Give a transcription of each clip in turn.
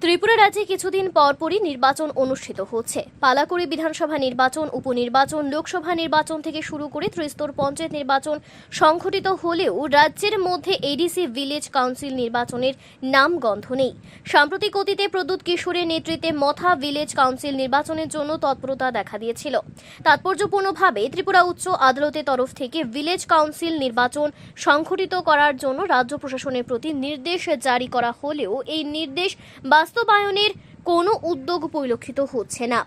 ত্রিপুরা রাজ্যে কিছুদিন পরপরই নির্বাচন অনুষ্ঠিত হচ্ছে। পালাকুড়ি বিধানসভা নির্বাচন, উপনির্বাচন, লোকসভা নির্বাচন থেকে শুরু করে ত্রিস্তর পঞ্চায়েত নির্বাচন সংঘটিত হলেও রাজ্যের মধ্যে এডিসি ভিলেজ কাউন্সিল নির্বাচনের নামগন্ধ নেই। সাম্প্রতিক অতীতে প্রদ্যুৎ কিশোরের নেতৃত্বে মথা ভিলেজ কাউন্সিল নির্বাচনের জন্য তৎপরতা দেখা দিয়েছিল। তাৎপর্যপূর্ণভাবে ত্রিপুরা উচ্চ আদালতের তরফ থেকে ভিলেজ কাউন্সিল নির্বাচন সংঘটিত করার জন্য রাজ্য প্রশাসনের প্রতি নির্দেশ জারি করা হলেও এই নির্দেশ বাস্তবায়নের কোনো উদ্যোগ পরিলক্ষিত হচ্ছে না।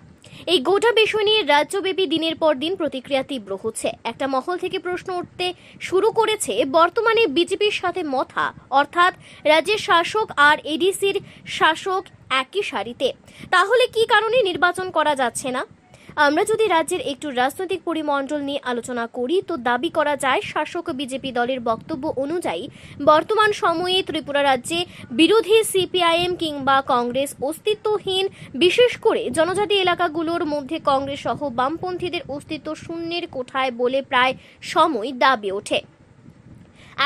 এই গোটা বিষয় নিয়ে রাজ্যব্যাপী দিনের পর দিন প্রতিক্রিয়া তীব্র হচ্ছে। একটা মহল থেকে প্রশ্ন উঠতে শুরু করেছে, বর্তমানে বিজেপির সাথে মথা অর্থাৎ রাজ্যের শাসক আর এডিসির শাসক একই সারিতে, তাহলে কি কারণে নির্বাচন করা যাচ্ছে না? আমরা যদি রাজ্যের একটু রাজনৈতিক পরিমণ্ডল নিয়ে আলোচনা করি তো দাবি করা যায়, শাসক বিজেপি দলের বক্তব্য অনুযায়ী বর্তমান সময়ে ত্রিপুরা রাজ্যে বিরোধী সিপিআইএম কিংবা কংগ্রেস অস্তিত্বহীন, বিশেষ করে জনজাতি এলাকাগুলোর মধ্যে কংগ্রেস সহ বামপন্থীদের অস্তিত্ব শূন্যের কোঠায় বলে প্রায় সময় দাবি ওঠে।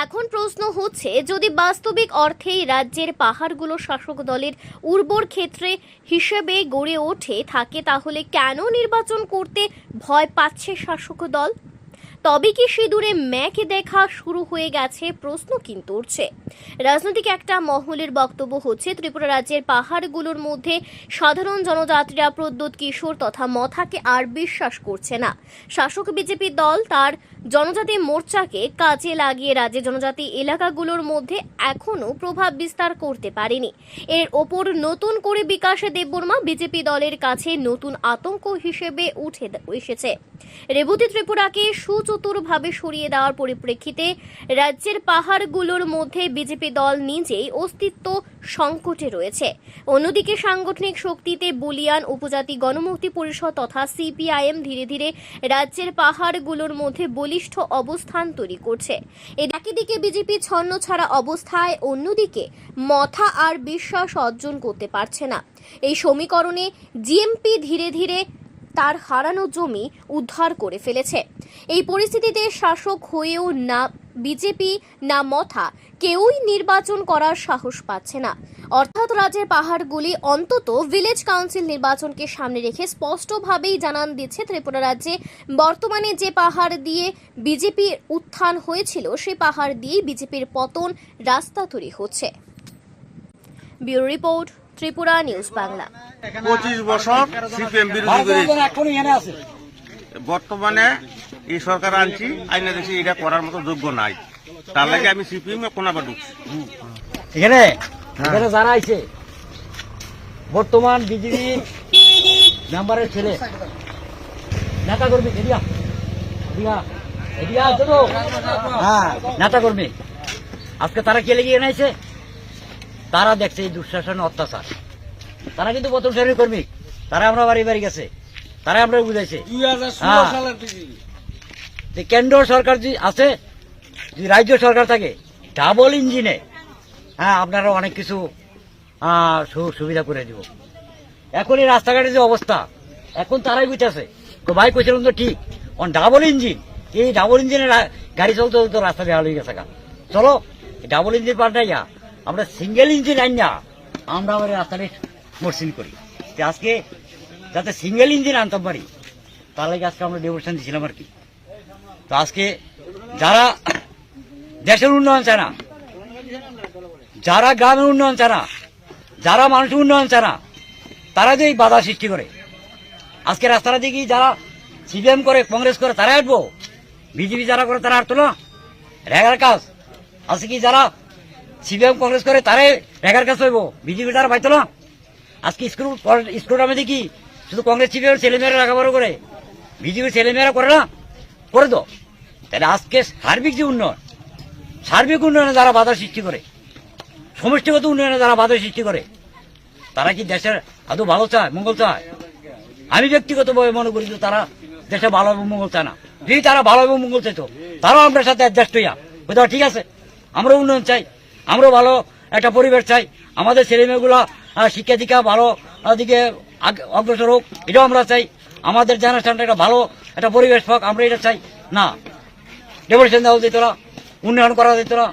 এখন প্রশ্ন হচ্ছে, যদি বাস্তবিক অর্থেই রাজ্যের পাহাড়গুলো শাসক দলের উর্বর ক্ষেত্রে হিসেবে গড়ে ওঠে থাকে, তাহলে কেন নির্বাচন করতে ভয় পাচ্ছে শাসক দল? তবে কি সিঁদুরে ম্যাক দেখা শুরু হয়ে গেছে? প্রশ্ন কিন্তু উঠছে। রাজনৈতিক একটা মহলের বক্তব্য হচ্ছে, ত্রিপুরা রাজ্যের পাহাড়গুলোর মধ্যে সাধারণ জনজাতিরা প্রদ্যুৎ কিশোর তথা মথাকে আর বিশ্বাস করছে না। শাসক বিজেপি দল তার জনজাতি মোর্চাকে কাজে লাগিয়ে রাজ্যের জনজাতি এলাকাগুলোর মধ্যে এখনও প্রভাব বিস্তার করতে পারেনি। এর ওপর নতুন করে বিকাশ দেববর্মা বিজেপি দলের কাছে নতুন আতঙ্ক হিসেবে উঠে এসেছে। রেবতী ত্রিপুরাকে সুচতুরভাবে সরিয়ে দেওয়ার পরিপ্রেক্ষিতে রাজ্যের পাহাড়গুলোর মধ্যে বিজেপি দল নিজেই অস্তিত্ব সংকটে রয়েছে। অন্যদিকে সাংগঠনিক শক্তিতে বলিয়ান উপজাতি গণমুক্তি পরিষদ তথা সিপিআইএম ধীরে ধীরে রাজ্যের পাহাড়গুলোর মধ্যে বলিষ্ঠ অবস্থান তৈরি করছে। একদিকে বিজেপি ছন্ন ছাড়া অবস্থায়, অন্যদিকে মথা আর বিশ্বাস অর্জন করতে পারছে না। এই সমীকরণে জিএমপি ধীরে ধীরে তার হারানো জমি উদ্ধার করে ফেলেছে। এই পরিস্থিতিতে শাসক হয়েও না বিজেপি না মথা কেউই নির্বাচন করার সাহস পাচ্ছে না। অর্থাৎ রাজ্যের পাহাড়গুলি অন্তত ভিলেজ কাউন্সিল নির্বাচনকে সামনে রেখে স্পষ্টভাবেই জানান দিচ্ছে, ত্রিপুরা রাজ্যে বর্তমানে যে পাহাড় দিয়ে বিজেপির উত্থান হয়েছিল, সেই পাহাড় দিয়েই বিজেপির পতন রাস্তা তৈরি হচ্ছে। Bureau report, Tripura news Bangla. 25 বছর সিপিএম বিরোধী করেছে। বর্তমানে এই সরকার আনছি, আইনা দেখছি এটা করার মতো যোগ্য নাই, তার লাগে আমি সিপিএম কোন আবার ঢুকছি। এখানে যারা আইছে বর্তমান বিজেপি মেম্বারের ছেলে নেতা কর্মী নেতা কর্মী, আজকে তারা কে লেগে এনাইছে? তারা দেখছে এই দুঃশাসন অত্যাচার। তারা কিন্তু প্রথম শ্রেণীর কর্মী, তারা আমরা বাড়ি বাড়ি গেছে, তারা আমরা বুঝাইছে। কেন্দ্র সরকার যে আছে, যদি রাজ্য সরকার থাকে ডাবল ইঞ্জিনে, আপনারা অনেক কিছু সুবিধা করে দিব। এখন এই রাস্তাঘাটের যে অবস্থা, এখন তারাই বুঝতেছে ভাই কইছিলাম তো ঠিক, ডাবল ইঞ্জিন, এই ডাবল ইঞ্জিনের গাড়ি চলতে চলতে রাস্তা বেহাল হয়ে গেছে। চলো ডাবল ইঞ্জিন পাল্টাইয়া আমরা সিঙ্গেল ইঞ্জিন আইন না, আমরা আবার রাস্তাটা মসৃণ করি। আজকে যাতে সিঙ্গেল ইঞ্জিন আনতাম পারি, তার লাগে আজকে আমরা ডেমনস্ট্রেশন দিয়েছিলাম আর কি। তো আজকে যারা দেশের উন্নয়ন চায় না, যারা গ্রামের উন্নয়ন চায় না, যারা মানুষের উন্নয়ন চায় না, তারা যে বাধা সৃষ্টি করে। আজকে রাস্তাটা দিকে যারা সিপিএম করে, কংগ্রেস করে, তারা আসবো। বিজেপি যারা করে তারা আসতো না। রেগার কাজ আজকে কি যারা সিপিএম কংগ্রেস করে তারাই রেগার কাজ হইব, বিজেপি তারা পাইতো না। আজকে স্কুল আমি দেখি শুধু কংগ্রেস সিপিএম ছেলেমেয়েরা লেখাপড়া করে, বিজেপির ছেলেমেয়েরা করে না, করে তো। তাহলে আজকে সার্বিক যে উন্নয়ন, সার্বিক উন্নয়নে যারা বাধা সৃষ্টি করে, সমষ্টিগত উন্নয়নে যারা বাধা সৃষ্টি করে, তারা কি দেশের আদৌ ভালো চায়, মঙ্গল চায়? আমি ব্যক্তিগতভাবে মনে করি যে তারা দেশে ভালো এবং মঙ্গল চায় না। যদি তারা ভালো এবং মঙ্গল চাইতো, তারাও আমরা সাথে অ্যাডজাস্ট হইয়া কোথাও ঠিক আছে, আমরা উন্নয়ন চাই, আমরা ভালো একটা পরিবেশ চাই, আমাদের ছেলেমেয়েগুলা শিক্ষা দীক্ষা ভালো দিকে অগ্রসর হোক, এটাও আমরা চাই। আমাদের জেনারেশনটা একটা ভালো একটা পরিবেশ হোক, আমরা এটা চাই না। ডেভেলপমেন্ট দেওয়া যেত না, উন্নয়ন করা যেত না,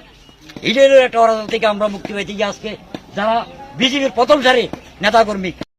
এটাই একটা অরাজক থেকে আমরা মুক্তি পাইতে গিয়ে আজকে যারা বিজেপির প্রথম সারি নেতাকর্মী